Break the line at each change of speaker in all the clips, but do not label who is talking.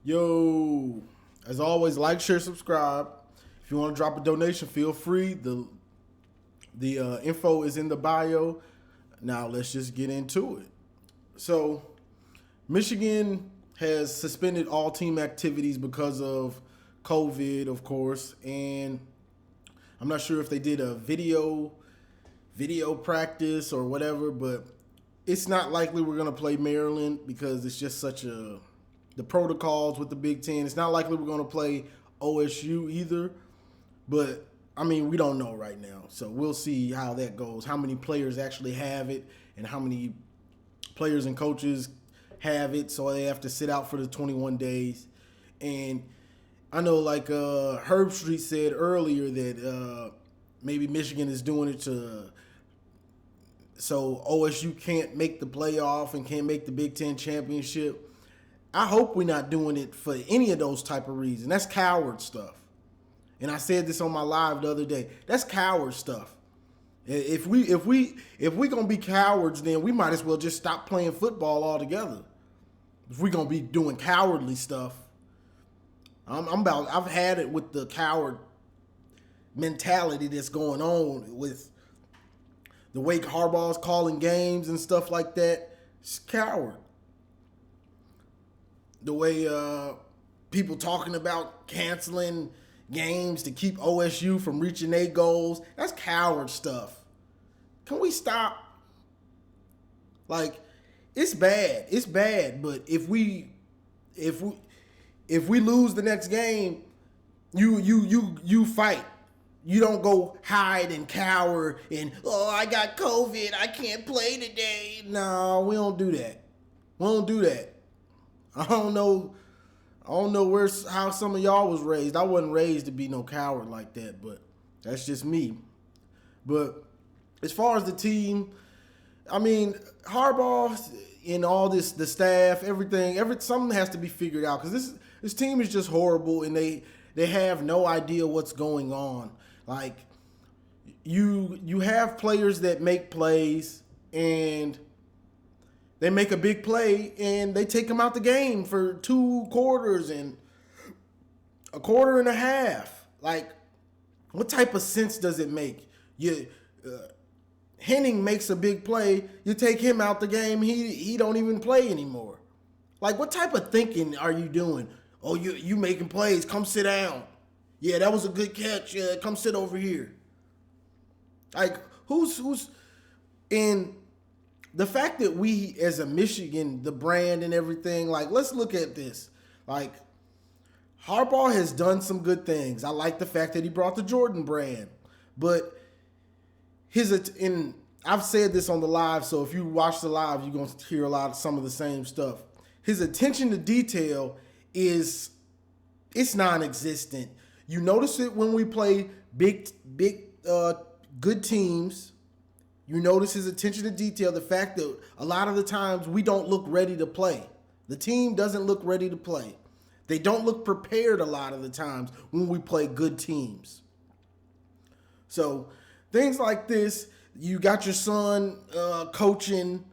Yo, as always, like, share, subscribe. If you want to drop a donation, feel free. The info is in the bio. Now let's just get into it. So, Michigan has suspended all team activities because of COVID, of course, and I'm not sure if they did a video practice or whatever, but it's not likely we're going to play Maryland because it's just the protocols with the Big Ten. It's not likely we're going to play OSU either, but I mean, we don't know right now. So we'll see how that goes, how many players actually have it and how many players and coaches have it, so they have to sit out for the 21 days. And I know, like Herb Street said earlier, that maybe Michigan is doing it so OSU can't make the playoff and can't make the Big Ten championship. I hope we're not doing it for any of those type of reasons. That's coward stuff. And I said this on my live the other day. That's coward stuff. If we gonna be cowards, then we might as well just stop playing football altogether. If we're gonna be doing cowardly stuff, I've had it with the coward mentality that's going on with the way Harbaugh's calling games and stuff like that. It's coward. The way people talking about canceling games to keep OSU from reaching their goals, that's coward stuff. Can we stop? Like, it's bad. It's bad, but if we lose the next game, you fight. You don't go hide and cower and, oh, I got COVID, I can't play today. No, we don't do that. We don't do that. I don't know how some of y'all was raised. I wasn't raised to be no coward like that, but that's just me. But as far as the team, I mean, Harbaugh and all this, the staff, everything, something has to be figured out, because this team is just horrible, and they have no idea what's going on. Like, you have players that make plays, and they make a big play, and they take them out the game for 2 quarters and a quarter and a half. Like, what type of sense does it make? Henning makes a big play, you take him out the game, he don't even play anymore. Like, what type of thinking are you doing? Oh, you making plays, come sit down. Yeah, that was a good catch. Yeah, come sit over here. Like, who's in the fact that we, as a Michigan, the brand and everything, like, let's look at this. Like, Harbaugh has done some good things. I like the fact that he brought the Jordan brand. But I've said this on the live, so if you watch the live, you're going to hear some of the same stuff. His attention to detail it's non-existent. You notice it when we play big, good teams. You notice his attention to detail, the fact that a lot of the times we don't look ready to play. The team doesn't look ready to play. They don't look prepared a lot of the times when we play good teams. So things like this, you got your son coaching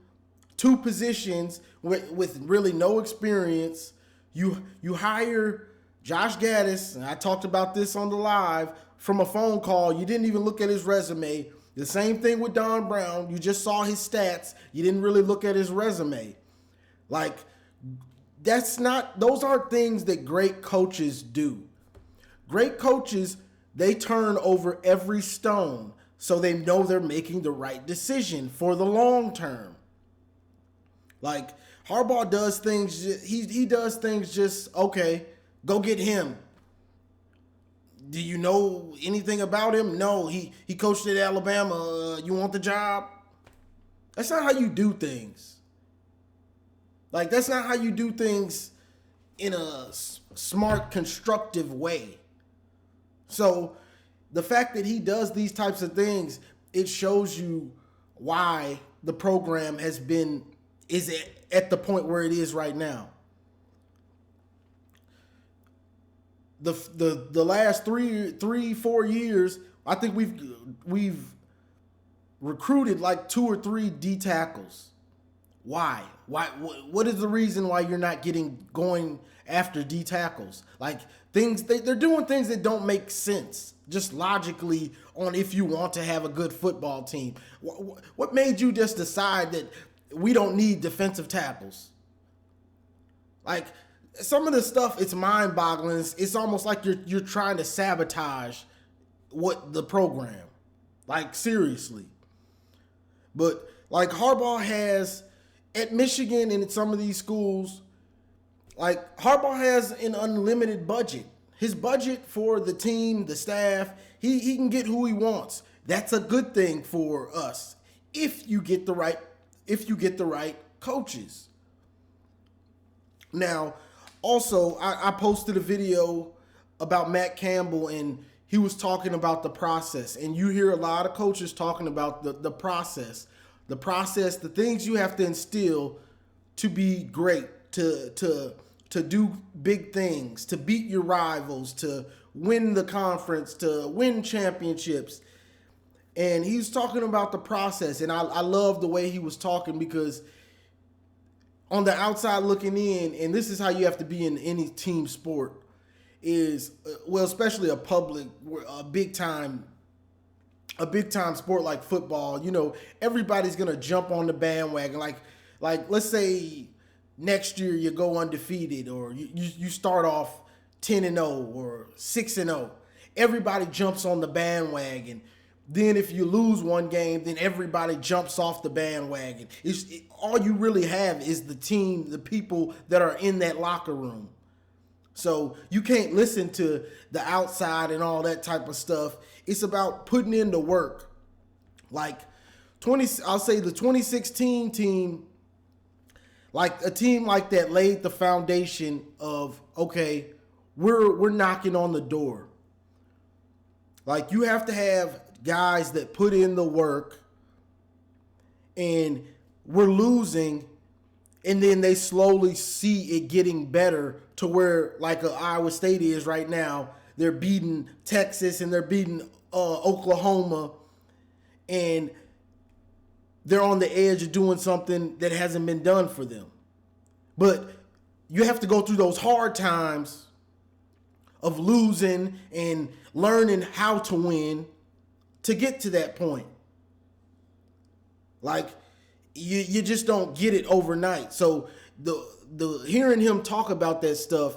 2 positions with really no experience. You hire Josh Gaddis, and I talked about this on the live, from a phone call. You didn't even look at his resume. The same thing with Don Brown. You just saw his stats. You didn't really look at his resume. Like, those aren't things that great coaches do. Great coaches, they turn over every stone so they know they're making the right decision for the long term. Like, Harbaugh does things, he does things just, okay, go get him. Do you know anything about him? No, he coached at Alabama. You want the job? That's not how you do things. Like, that's not how you do things in a smart, constructive way. So the fact that he does these types of things, it shows you why the program is at the point where it is right now. The last 4 years, I think we've recruited like 2 or 3 D tackles. Why? Why? What is the reason why you're not going after D tackles? Like things they're doing things that don't make sense just logically on if you want to have a good football team. What made you just decide that we don't need defensive tackles? Like some of the stuff, it's mind-boggling. It's almost like you're trying to sabotage what the program. Like seriously. But like Harbaugh has at Michigan and at some of these schools, like Harbaugh has an unlimited budget. His budget for the team, the staff, he can get who he wants. That's a good thing for us if you get the right coaches. Now, also I posted a video about Matt Campbell and he was talking about the process, and you hear a lot of coaches talking about the process. The process, the things you have to instill to be great, to do big things, to beat your rivals, to win the conference, to win championships. And he's talking about the process, and I love the way he was talking because on the outside looking in, and this is how you have to be in any team sport, is, well, especially a big time sport like football, you know, everybody's going to jump on the bandwagon. Like let's say next year you go undefeated or you start off 10-0 or 6-0. Everybody jumps on the bandwagon. Then if you lose one game, then everybody jumps off the bandwagon. All you really have is the team, the people that are in that locker room. So you can't listen to the outside and all that type of stuff. It's about putting in the work. Like I'll say the 2016 team, like a team like that laid the foundation of, okay, we're knocking on the door. Like you have to have guys that put in the work, and we're losing, and then they slowly see it getting better to where like Iowa State is right now. They're beating Texas and they're beating Oklahoma, and they're on the edge of doing something that hasn't been done for them. But you have to go through those hard times of losing and learning how to win to get to that point. Like you just don't get it overnight. So the hearing him talk about that stuff,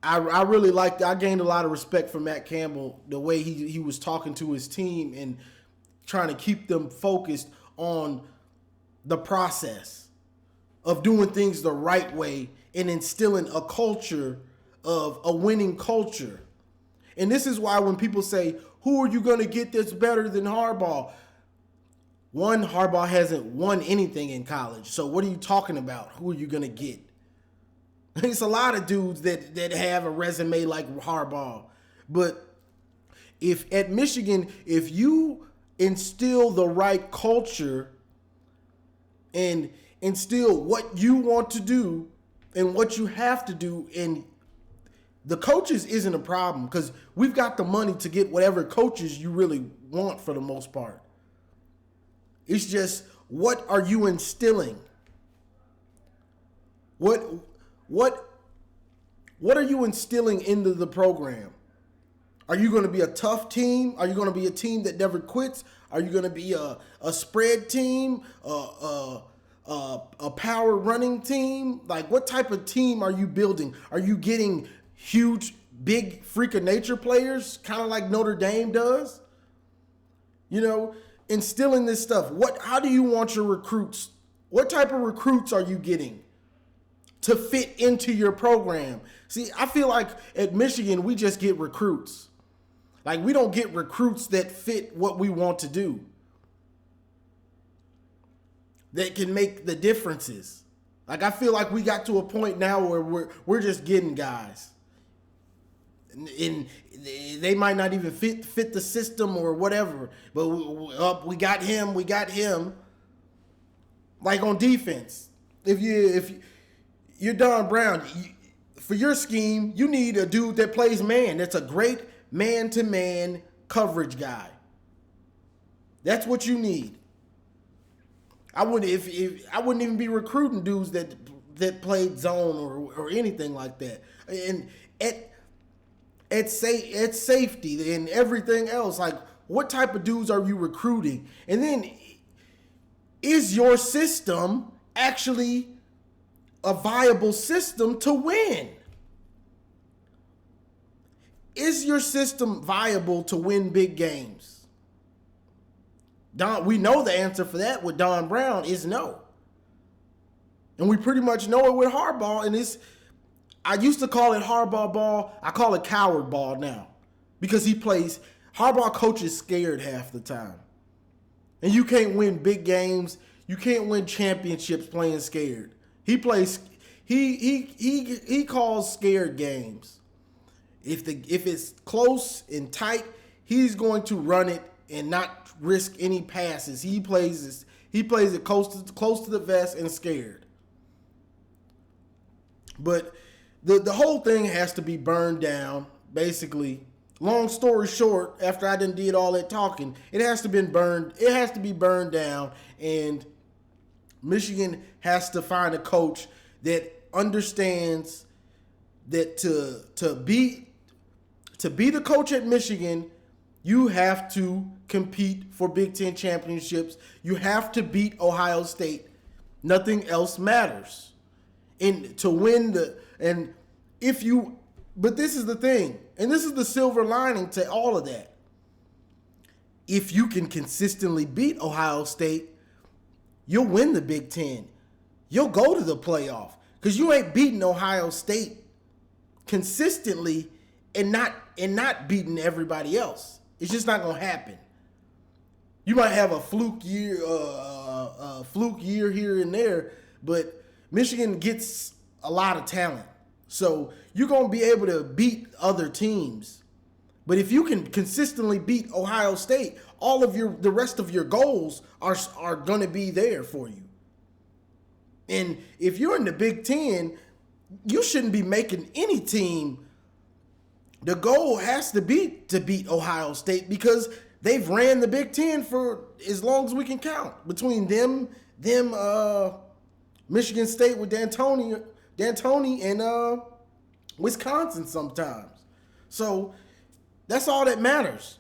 I really liked. I gained a lot of respect for Matt Campbell, the way he was talking to his team and trying to keep them focused on the process of doing things the right way and instilling a culture of a winning culture. And this is why when people say, who are you going to get that's better than Harbaugh? One, Harbaugh hasn't won anything in college. So what are you talking about? Who are you going to get? It's a lot of dudes that have a resume like Harbaugh. But if at Michigan, if you instill the right culture and instill what you want to do and what you have to do, and the coaches isn't a problem because we've got the money to get whatever coaches you really want for the most part. It's just, what are you instilling? What are you instilling into the program? Are you going to be a tough team? Are you going to be a team that never quits? Are you going to be a spread team? A power running team? Like, what type of team are you building? Are you getting huge, big freak of nature players, kind of like Notre Dame does? You know, instilling this stuff. How do you want your recruits? What type of recruits are you getting to fit into your program? See, I feel like at Michigan, we just get recruits. Like, we don't get recruits that fit what we want to do, that can make the differences. Like, I feel like we got to a point now where we're just getting guys. And they might not even fit the system or whatever, but we got him. Like on defense, if you're Don Brown, for your scheme, you need a dude that plays man. That's a great man-to-man coverage guy. That's what you need. I wouldn't if I wouldn't even be recruiting dudes that played zone or anything like that. And at safety and everything else, like what type of dudes are you recruiting? And then is your system actually a viable system to win? Is your system viable to win big games? We know the answer for that with Don Brown is no. And we pretty much know it with Harbaugh. And I used to call it Harbaugh ball. I call it coward ball now. Because Harbaugh coaches scared half the time. And you can't win big games. You can't win championships playing scared. He calls scared games. If it's close and tight, he's going to run it and not risk any passes. He plays it close to the vest and scared. But the whole thing has to be burned down, basically. Long story short, after I did all that talking, it has to be burned down, and Michigan has to find a coach that understands that to be the coach at Michigan, you have to compete for Big Ten championships. You have to beat Ohio State. Nothing else matters. And to win but this is the thing, and this is the silver lining to all of that. If you can consistently beat Ohio State, you'll win the Big Ten. You'll go to the playoff because you ain't beating Ohio State consistently and not beating everybody else. It's just not gonna happen. You might have a fluke year here and there, but Michigan gets a lot of talent, so you're gonna be able to beat other teams. But if you can consistently beat Ohio State, the rest of your goals are gonna be there for you. And if you're in the Big Ten, you shouldn't be making any team. The goal has to be to beat Ohio State because they've ran the Big Ten for as long as we can count. Between them, Michigan State with D'Antoni and Wisconsin sometimes. So that's all that matters.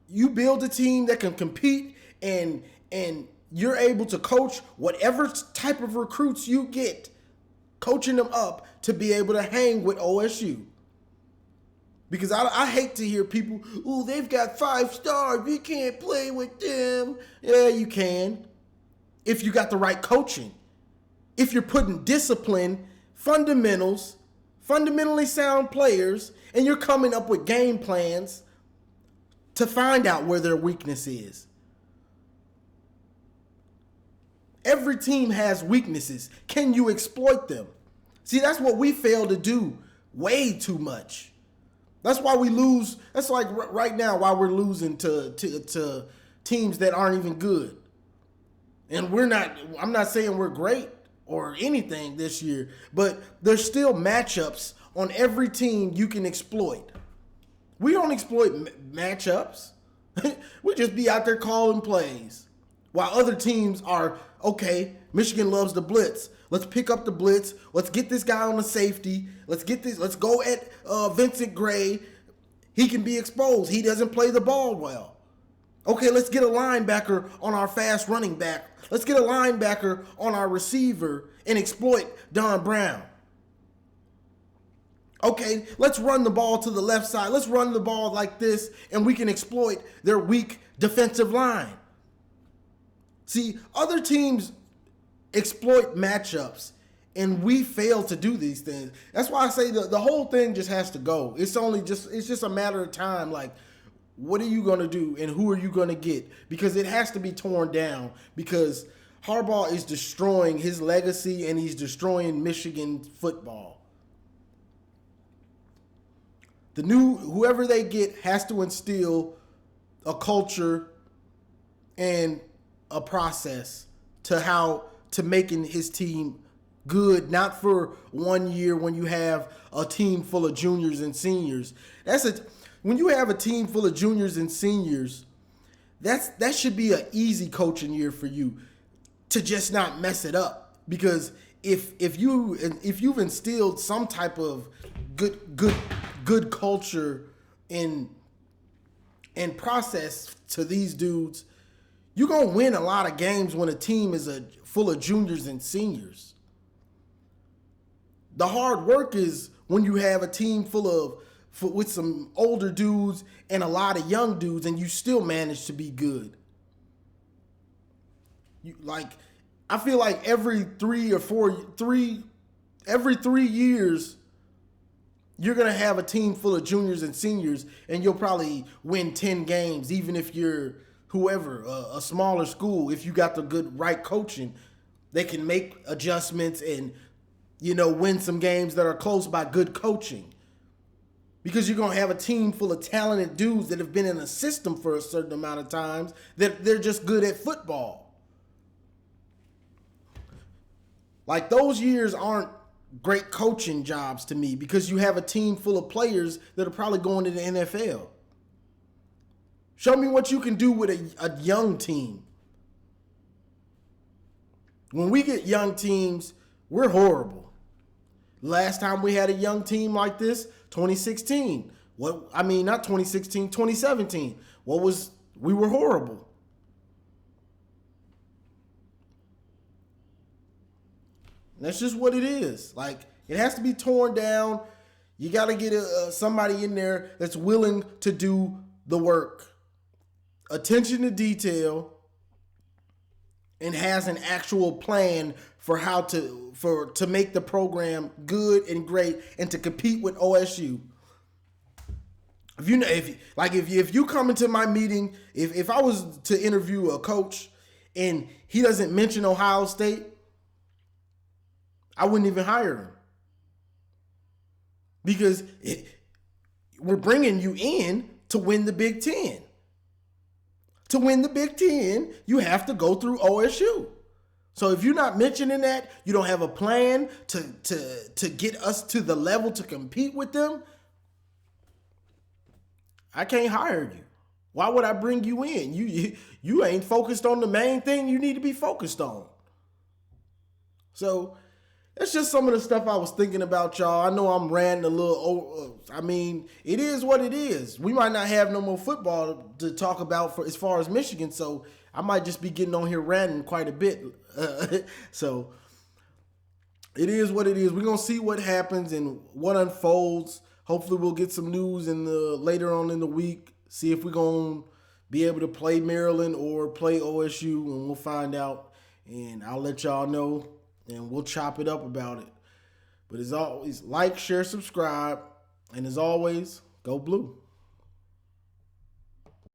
You build a team that can compete and you're able to coach whatever type of recruits you get, coaching them up to be able to hang with OSU. Because I hate to hear people, they've got 5 stars. We can't play with them. Yeah, you can. If you got the right coaching. If you're putting discipline, fundamentally sound players, and you're coming up with game plans to find out where their weakness is. Every team has weaknesses. Can you exploit them? See, that's what we fail to do way too much. That's why we lose. That's like right now why we're losing to teams that aren't even good. And I'm not saying we're great or anything this year, but there's still matchups on every team you can exploit. We don't exploit matchups. We just be out there calling plays. While other teams are, okay, Michigan loves the blitz. Let's pick up the blitz. Let's get this guy on the safety. Let's go at Vincent Gray. He can be exposed. He doesn't play the ball well. Okay, let's get a linebacker on our fast running back. Let's get a linebacker on our receiver and exploit Don Brown. Okay, let's run the ball to the left side. Let's run the ball like this, and we can exploit their weak defensive line. See, other teams exploit matchups, and we fail to do these things. That's why I say the whole thing just has to go. It's just a matter of time. Like, what are you going to do, and who are you going to get? Because it has to be torn down, because Harbaugh is destroying his legacy, and he's destroying Michigan football. Whoever they get has to instill a culture and a process to making his team good, not for 1 year when you have a team full of juniors and seniors. When you have a team full of juniors and seniors, that should be an easy coaching year for you. to just not mess it up. Because if you've instilled some type of good culture and process to these dudes, you're gonna win a lot of games when a team is full of juniors and seniors. The hard work is when you have a team with some older dudes and a lot of young dudes, and you still manage to be good. I feel like every 3 years, you're gonna have a team full of juniors and seniors, and you'll probably win 10 games, even if you're a smaller school. If you got the right coaching, they can make adjustments and win some games that are close by good coaching. Because you're going to have a team full of talented dudes that have been in a system for a certain amount of times, that they're just good at football. Like, those years aren't great coaching jobs to me, because you have a team full of players that are probably going to the NFL. Show me what you can do with a young team. When we get young teams, we're horrible. Last time we had a young team like this, 2016. Not 2016, 2017. We were horrible. That's just what it is. Like, it has to be torn down. You got to get somebody in there that's willing to do the work. Attention to detail, and has an actual plan for how to make the program good and great and to compete with OSU. If you come into my meeting, if I was to interview a coach and he doesn't mention Ohio State, I wouldn't even hire him. Because we're bringing you in to win the Big Ten. To win the Big Ten, you have to go through OSU. So if you're not mentioning that, you don't have a plan to get us to the level to compete with them, I can't hire you. Why would I bring you in? You ain't focused on the main thing you need to be focused on. So that's just some of the stuff I was thinking about, y'all. I know I'm ranting a little. It is what it is. We might not have no more football to talk about as far as Michigan, so I might just be getting on here ranting quite a bit. So it is what it is. We're going to see what happens and what unfolds. Hopefully we'll get some news later on in the week. See if we're going to be able to play Maryland or play OSU, and we'll find out. And I'll let y'all know. And we'll chop it up about it. But as always, like, share, subscribe. And as always, go blue.